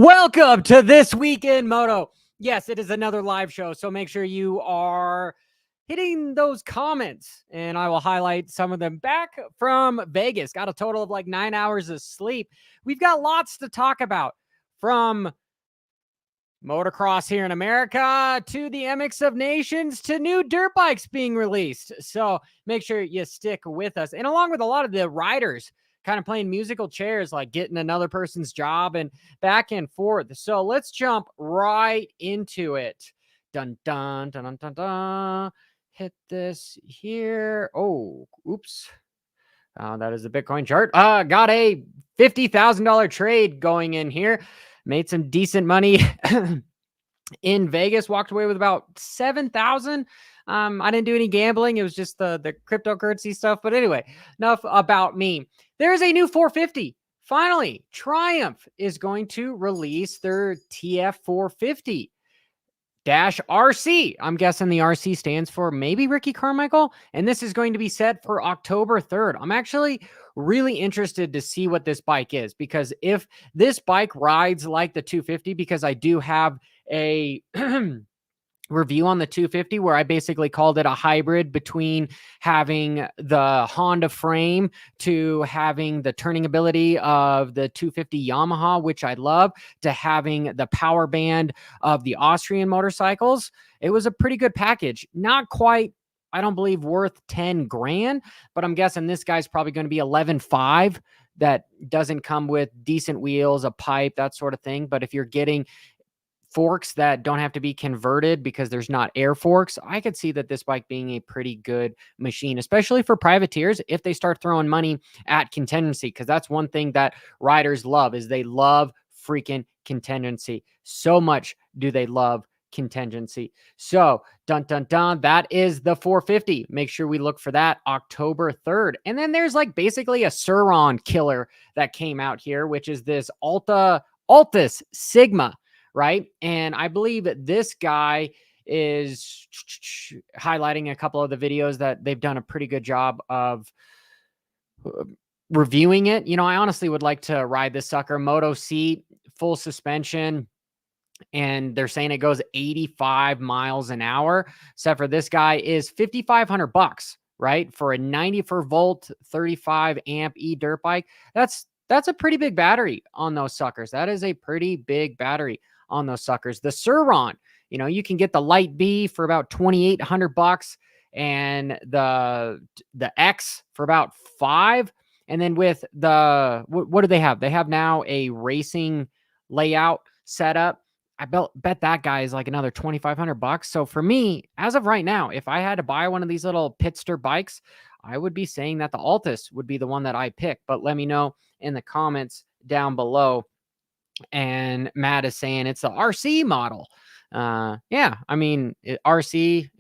Welcome to This Week in Moto. Yes, it is another live show, so make sure you are hitting those comments, and I will highlight some of them. Back from Vegas, got a total of like 9 hours of sleep. We've got lots to talk about, from motocross here in America to the MX of Nations to new dirt bikes being released. So make sure you stick with us. And along with a lot of the riders kind of playing musical chairs, like getting another person's job and back and forth. So let's jump right into it. Dun, dun, dun, dun, dun, dun. Hit this here. Oh, oops. That is the Bitcoin chart. Got a $50,000 trade going in here. Made some decent money in Vegas. Walked away with about 7,000. I didn't do any gambling. It was just the cryptocurrency stuff. But anyway, enough about me. There is a new 450. Finally, Triumph is going to release their TF 450 RC. I'm guessing the RC stands for maybe Ricky Carmichael. And this is going to be set for October 3rd. I'm actually really interested to see what this bike is, because if this bike rides like the 250, because I do have a review on the 250 where I basically called it a hybrid between having the Honda frame to having the turning ability of the 250 Yamaha, which I love, to having the power band of the Austrian motorcycles. It was a pretty good package. Not quite, I don't believe, worth 10 grand, but I'm guessing this guy's probably going to be 11.5. That doesn't come with decent wheels, a pipe, that sort of thing. But if you're getting forks that don't have to be converted because there's not air forks, I could see that this bike being a pretty good machine, especially for privateers if they start throwing money at contingency, because that's one thing that riders love, is they love freaking contingency. So much do they love contingency. So dun dun dun, that is the 450. Make sure we look for that October 3rd. And then there's like basically a Sur-Ron killer that came out here, which is this Altus Sigma, right? And I believe this guy is highlighting a couple of the videos that they've done a pretty good job of reviewing it. You know, I honestly would like to ride this sucker. Moto seat, full suspension, and they're saying it goes 85 miles an hour. Except for this guy is $5,500, right? For a 94 volt, 35 amp e-dirt bike. That's a pretty big battery on those suckers. That is a pretty big battery on those suckers. The Sur-Ron, you know, you can get the Light B for about $2,800 and the X for about $5. And then with the, what do they have? They have now a racing layout setup. I bet that guy is like another $2,500. So for me, as of right now, if I had to buy one of these little pitster bikes, I would be saying that the Altus would be the one that I pick. But let me know in the comments down below. And Matt is saying it's the RC model. Yeah, I mean, RC,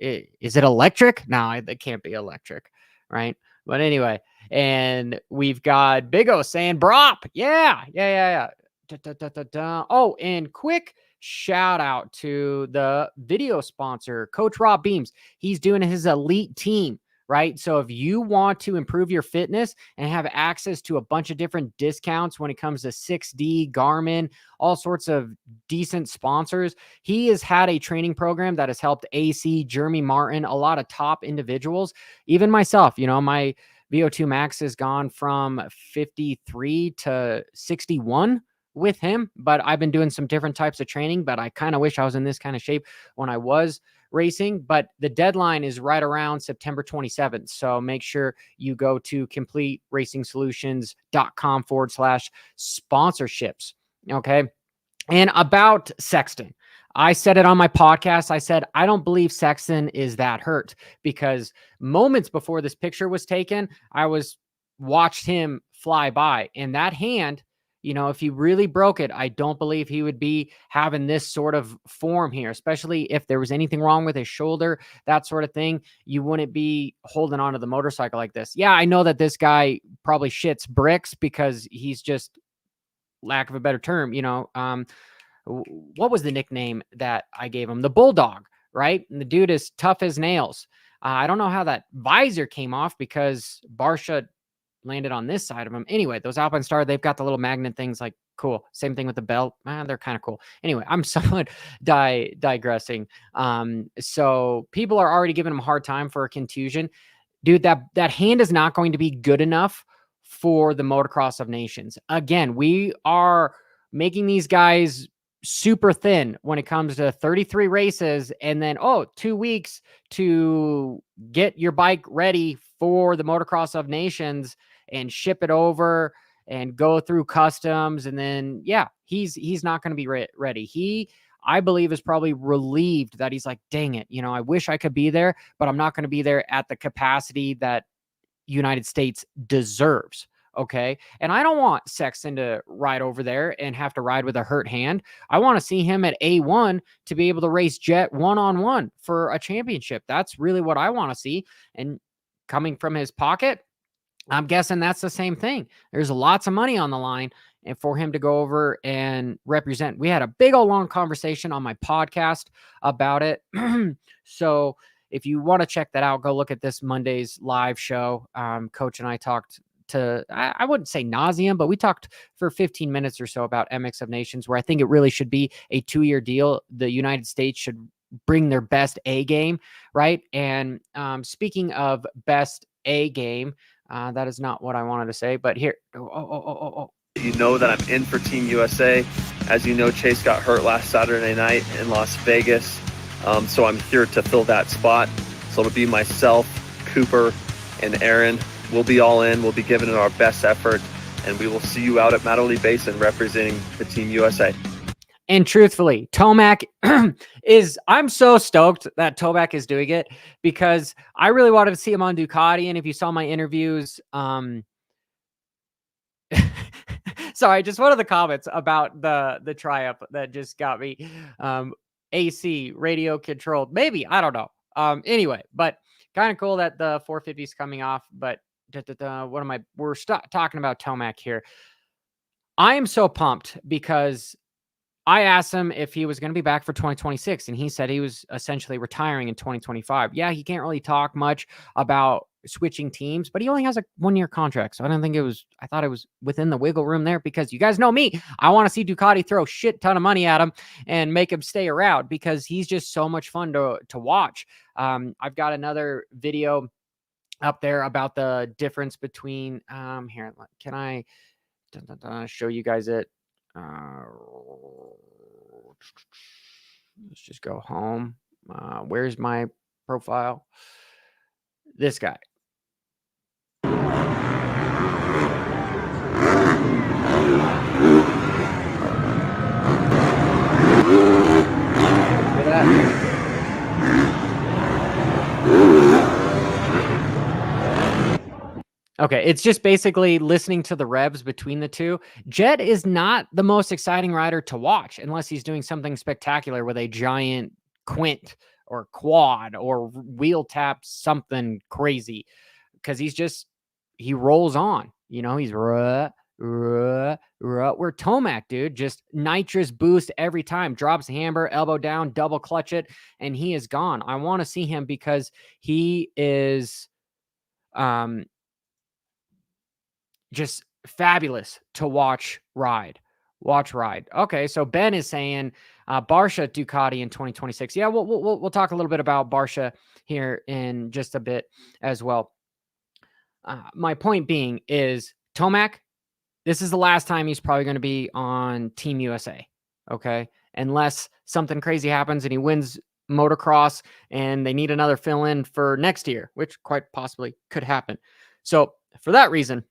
is it electric? No, it can't be electric, right? But anyway, and we've got Big O saying Brop. Yeah. Oh, and quick shout out to the video sponsor, Coach Rob Beams. He's doing his elite team, right? So if you want to improve your fitness and have access to a bunch of different discounts when it comes to 6D, Garmin, all sorts of decent sponsors, he has had a training program that has helped AC, Jeremy Martin, a lot of top individuals, even myself. You know, my VO2 max has gone from 53 to 61 with him, but I've been doing some different types of training, but I kind of wish I was in this kind of shape when I was racing. But the deadline is right around September 27th. So make sure you go to CompleteRacingSolutions.com/sponsorships. Okay. And about Sexton, I said it on my podcast. I said, I don't believe Sexton is that hurt, because moments before this picture was taken, I watched him fly by, and that hand, you know, if he really broke it, I don't believe he would be having this sort of form here, especially if there was anything wrong with his shoulder, that sort of thing. You wouldn't be holding onto the motorcycle like this. Yeah, I know that this guy probably shits bricks because he's just, lack of a better term, you know, what was the nickname that I gave him? The Bulldog, right? And the dude is tough as nails. I don't know how that visor came off because Barsha landed on this side of him. Anyway, those Alpine Star, they've got the little magnet things like cool. Same thing with the belt. They're kind of cool. Anyway, I'm somewhat digressing. So people are already giving him a hard time for a contusion. Dude, that hand is not going to be good enough for the Motocross of Nations. Again, we are making these guys super thin when it comes to 33 races and then 2 weeks to get your bike ready for the Motocross of Nations and ship it over and go through customs. And then, he's not going to be ready. He, I believe, is probably relieved that he's like, dang it, I wish I could be there, but I'm not going to be there at the capacity that United States deserves. Okay. And I don't want Sexton to ride over there and have to ride with a hurt hand. I want to see him at A1 to be able to race Jet one-on-one for a championship. That's really what I want to see. And coming from his pocket, I'm guessing that's the same thing. There's lots of money on the line, and for him to go over and represent. We had a big old long conversation on my podcast about it. So if you want to check that out, go look at this Monday's live show. Coach and I talked to, I wouldn't say nauseum, but we talked for 15 minutes or so about MX of Nations, where I think it really should be a 2-year deal. The United States should bring their best A game, right? And speaking of best A game, that is not what I wanted to say, but here. You know that I'm in for Team USA. As you know, Chase got hurt last Saturday night in Las Vegas. So I'm here to fill that spot. So it'll be myself, Cooper, and Aaron. We'll be all in. We'll be giving it our best effort. And we will see you out at Matterley Basin representing the Team USA. And truthfully, Tomac I'm so stoked that Tomac is doing it, because I really wanted to see him on Ducati. And if you saw my interviews, sorry, just one of the comments about the tri-up that just got me, AC radio controlled, maybe, I don't know. Anyway, but kind of cool that the 450 is coming off, but we're talking about Tomac here. I am so pumped because I asked him if he was going to be back for 2026, and he said he was essentially retiring in 2025. Yeah, he can't really talk much about switching teams, but he only has a 1-year contract. So I thought it was within the wiggle room there, because you guys know me. I want to see Ducati throw a shit ton of money at him and make him stay around, because he's just so much fun to watch. I've got another video up there about the difference between, here, can I show you guys it? Let's just go home. Where's my profile? This guy. Look at that. Okay, it's just basically listening to the revs between the two. Jet is not the most exciting rider to watch unless he's doing something spectacular with a giant quint or quad or wheel tap, something crazy, because he rolls on. He's where Tomac, dude, just nitrous boost every time, drops hammer, elbow down, double clutch it, and he is gone. I want to see him because he is just fabulous to watch ride. Okay, so Ben is saying Barcia Ducati in 2026. Yeah, we'll talk a little bit about Barcia here in just a bit as well. My point being is Tomac, this is the last time he's probably going to be on Team USA. Okay, unless something crazy happens and he wins motocross and they need another fill-in for next year, which quite possibly could happen. So for that reason,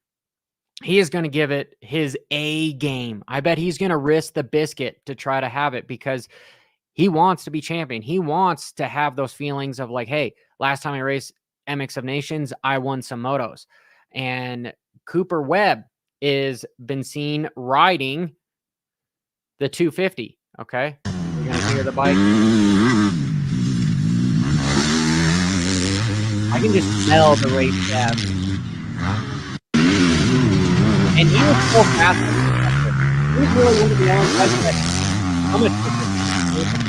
he is going to give it his A game. I bet he's going to risk the biscuit to try to have it, because he wants to be champion. He wants to have those feelings of like, hey, last time I raced MX of Nations, I won some motos. And Cooper Webb is been seen riding the 250. Okay. You're going to hear the bike. I can just smell the race cab. And he was so fast. He was really one of the only guys that how much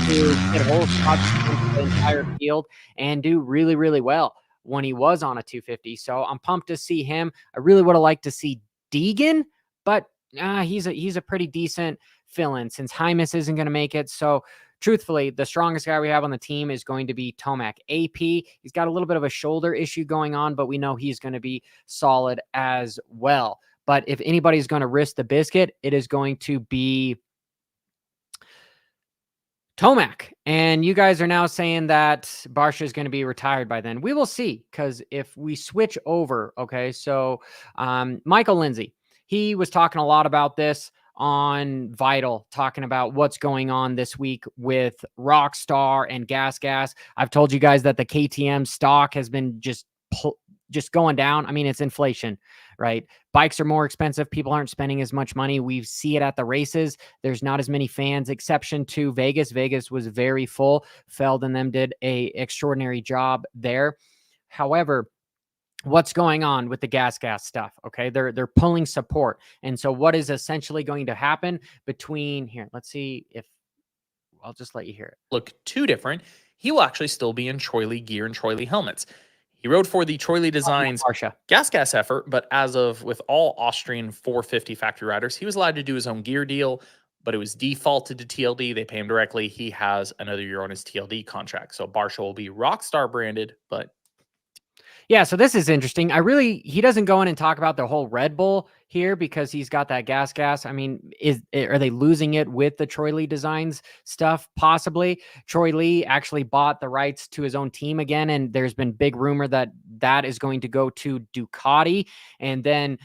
to get a whole shot to the entire field and do really, really well when he was on a 250. So I'm pumped to see him. I really would have liked to see Deegan, but he's a pretty decent fill-in since Hymas isn't going to make it. So truthfully, the strongest guy we have on the team is going to be Tomac. AP, he's got a little bit of a shoulder issue going on, but we know he's going to be solid as well. But if anybody's going to risk the biscuit, it is going to be Tomac. And you guys are now saying that Barsha is going to be retired by then. We will see, because if we switch over, okay, so Michael Lindsay, he was talking a lot about this on Vital, talking about what's going on this week with Rockstar and Gas Gas. I've told you guys that the KTM stock has been just going down. I mean, it's inflation, right? Bikes are more expensive. People aren't spending as much money. We see it at the races. There's not as many fans, exception to Vegas. Vegas was very full. Feld and them did a extraordinary job there. However, what's going on with the gas stuff? Okay, they're pulling support. And so what is essentially going to happen between here? Let's see if I'll just let you hear it. Look too different. He will actually still be in Troy Lee gear and Troy Lee helmets. He rode for the Troy Lee Designs gas effort, but as of with all Austrian 450 factory riders, he was allowed to do his own gear deal, but it was defaulted to TLD. They pay him directly. He has another year on his TLD contract. So Barsha will be Rockstar branded, but yeah, so this is interesting. He doesn't go in and talk about the whole Red Bull here because he's got that gas. I mean, are they losing it with the Troy Lee Designs stuff? Possibly. Troy Lee actually bought the rights to his own team again, and there's been big rumor that is going to go to Ducati. And then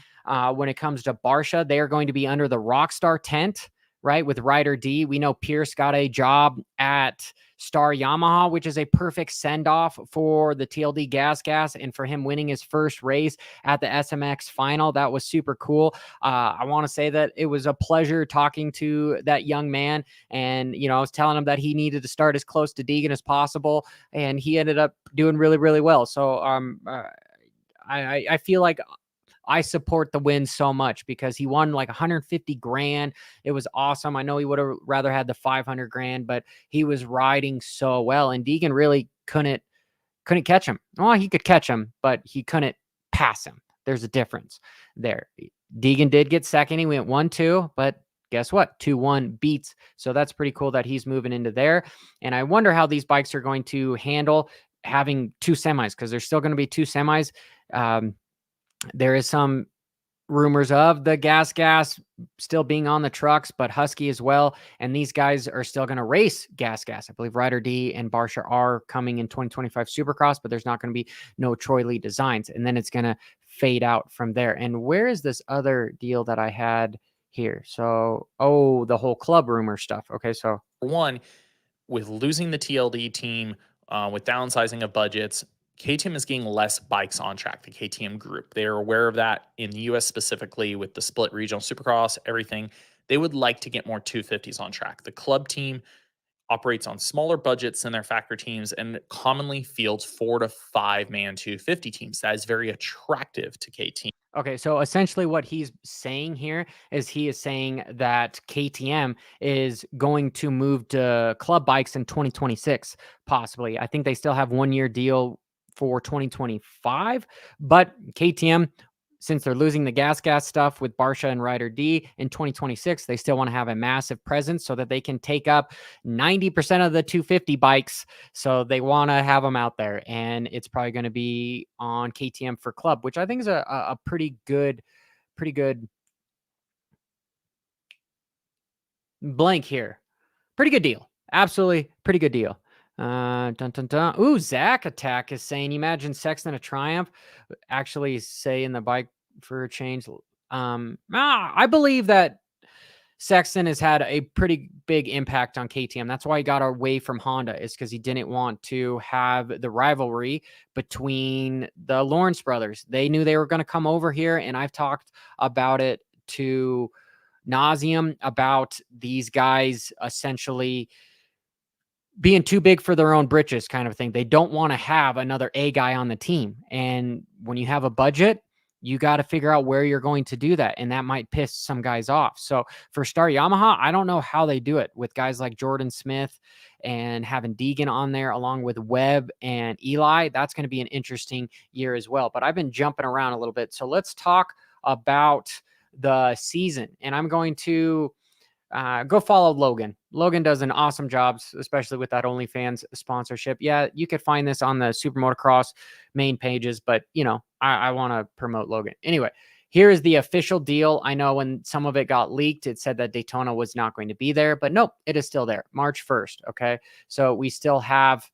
when it comes to Barsha, they are going to be under the Rockstar tent, right, with Ryder D. We know Pierce got a job at Star Yamaha, which is a perfect send-off for the TLD gas and for him winning his first race at the SMX final. That was super cool. I want to say that it was a pleasure talking to that young man, and I was telling him that he needed to start as close to Deegan as possible, and he ended up doing really, really well. So I feel like I support the win so much because he won like 150 grand. It was awesome. I know he would have rather had the 500 grand, but he was riding so well, and Deegan really couldn't catch him. Well, he could catch him, but he couldn't pass him. There's a difference there. Deegan did get second. He went 1-2, but guess what? 2-1 beats. So that's pretty cool that he's moving into there. And I wonder how these bikes are going to handle having two semis, because there's still going to be two semis. There is some rumors of the gas still being on the trucks, but Husky as well. And these guys are still going to race gas. I believe Ryder D and Barsha are coming in 2025 Supercross, but there's not going to be no Troy Lee Designs. And then it's going to fade out from there. And where is this other deal that I had here? So, the whole club rumor stuff. Okay, so one, with losing the TLD team, with downsizing of budgets, KTM is getting less bikes on track, the KTM group. They're aware of that in the US specifically with the split regional Supercross, everything. They would like to get more 250s on track. The club team operates on smaller budgets than their factory teams and commonly fields 4 to 5 man 250 teams. That is very attractive to KTM. Okay, so essentially what he's saying here is he is saying that KTM is going to move to club bikes in 2026, possibly. I think they still have 1-year deal for 2025, but KTM, since they're losing the gas stuff with Barsha and Ryder D in 2026, they still want to have a massive presence so that they can take up 90% of the 250 bikes. So they want to have them out there, and it's probably going to be on KTM for club, which I think is a pretty good blank here. Pretty good deal. Absolutely pretty good deal. Ooh, Zach Attack is saying, imagine Sexton a Triumph. Actually say in the bike for a change. I believe that Sexton has had a pretty big impact on KTM. That's why he got away from Honda, is because he didn't want to have the rivalry between the Lawrence brothers. They knew they were going to come over here, and I've talked about it to nauseum about these guys essentially being too big for their own britches kind of thing. They don't want to have another A guy on the team. And when you have a budget, you got to figure out where you're going to do that. And that might piss some guys off. So for Star Yamaha, I don't know how they do it with guys like Jordan Smith and having Deegan on there along with Webb and Eli. That's going to be an interesting year as well. But I've been jumping around a little bit. So let's talk about the season. And I'm going to go follow Logan. Logan does an awesome job, especially with that OnlyFans sponsorship. Yeah, you could find this on the Super Motocross main pages, but you know, I want to promote Logan. Anyway, here is the official deal. I know when some of it got leaked, it said that Daytona was not going to be there, but nope, it is still there. March 1st. Okay. So we still have,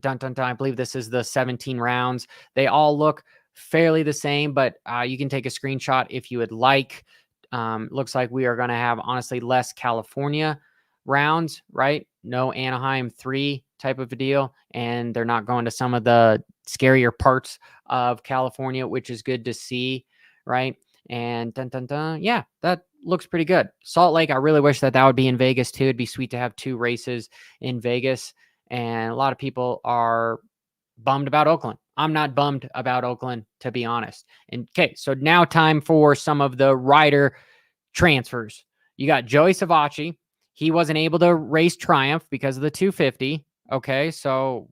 dun, dun, dun, I believe this is the 17 rounds. They all look fairly the same, but you can take a screenshot if you would like. Looks like we are going to have, honestly, less California rounds, right? No Anaheim 3 type of a deal. And they're not going to some of the scarier parts of California, which is good to see, right? And dun, dun, dun, yeah, that looks pretty good. Salt Lake, I really wish that would be in Vegas too. It'd be sweet to have 2 races in Vegas. And a lot of people are bummed about Oakland. I'm not bummed about Oakland, to be honest. And okay, so now time for some of the rider transfers. You got Joey Savacci. He wasn't able to race Triumph because of the 250. Okay, so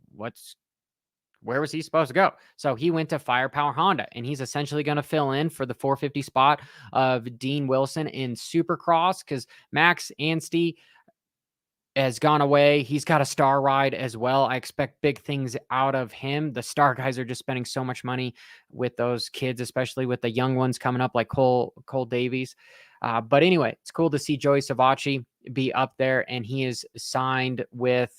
where was he supposed to go? So he went to Firepower Honda, and he's essentially going to fill in for the 450 spot of Dean Wilson in Supercross because Max Anstey has gone away. He's got a star ride as well. I expect big things out of him. The star guys are just spending so much money with those kids, especially with the young ones coming up like Cole Davies. But anyway, it's cool to see Joey Savacci be up there, and he is signed with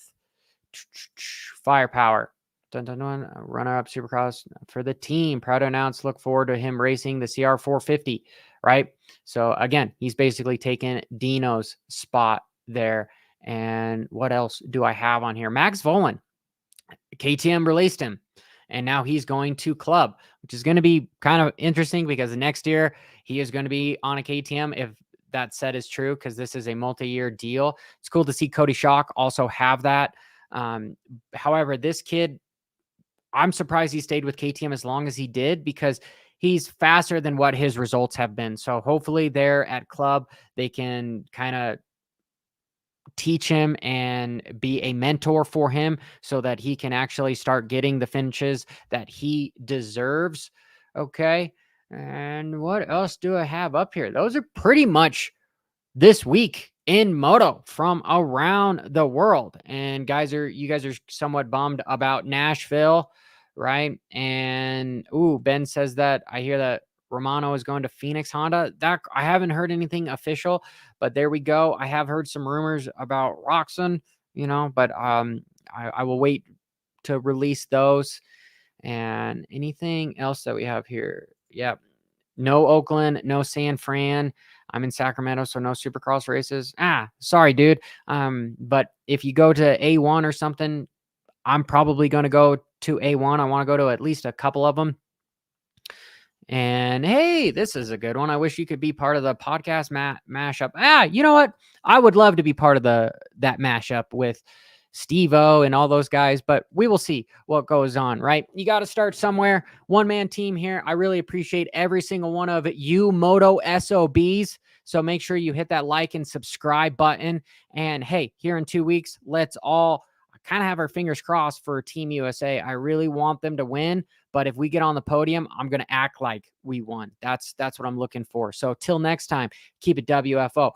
Firepower. Dun, dun, dun, runner-up Supercross for the team. Proud to announce, look forward to him racing the CR450, right? So again, he's basically taken Dino's spot there. And what else do I have on here? Max Volan. KTM released him, and now he's going to Club, which is going to be kind of interesting because next year he is going to be on a KTM if that set is true, because this is a multi-year deal. It's cool to see Cody Schock also have that. However, this kid, I'm surprised he stayed with KTM as long as he did because he's faster than what his results have been. So hopefully there at Club, they can kind of teach him and be a mentor for him so that he can actually start getting the finishes that he deserves. Okay. And what else do I have up here? Those are pretty much this week in Moto from around the world. And you guys are somewhat bummed about Nashville, right? And Ben says that I hear that Romano is going to Phoenix Honda. That I haven't heard anything official, but there we go. I have heard some rumors about Roxon, but I will wait to release those. And anything else that we have here? Yeah. No Oakland, no San Fran. I'm in Sacramento, so no Supercross races. Sorry, dude. But if you go to A1 or something, I'm probably going to go to A1. I want to go to at least a couple of them. And hey, this is a good one. I wish you could be part of the podcast mashup. You know what? I would love to be part of that mashup with Steve-O and all those guys, but we will see what goes on, right? You got to start somewhere. One-man team here. I really appreciate every single one of you Moto SOBs. So make sure you hit that like and subscribe button. And hey, here in 2 weeks, let's all kind of have our fingers crossed for Team USA. I really want them to win, but if we get on the podium, I'm going to act like we won. That's what I'm looking for. So till next time, keep it WFO.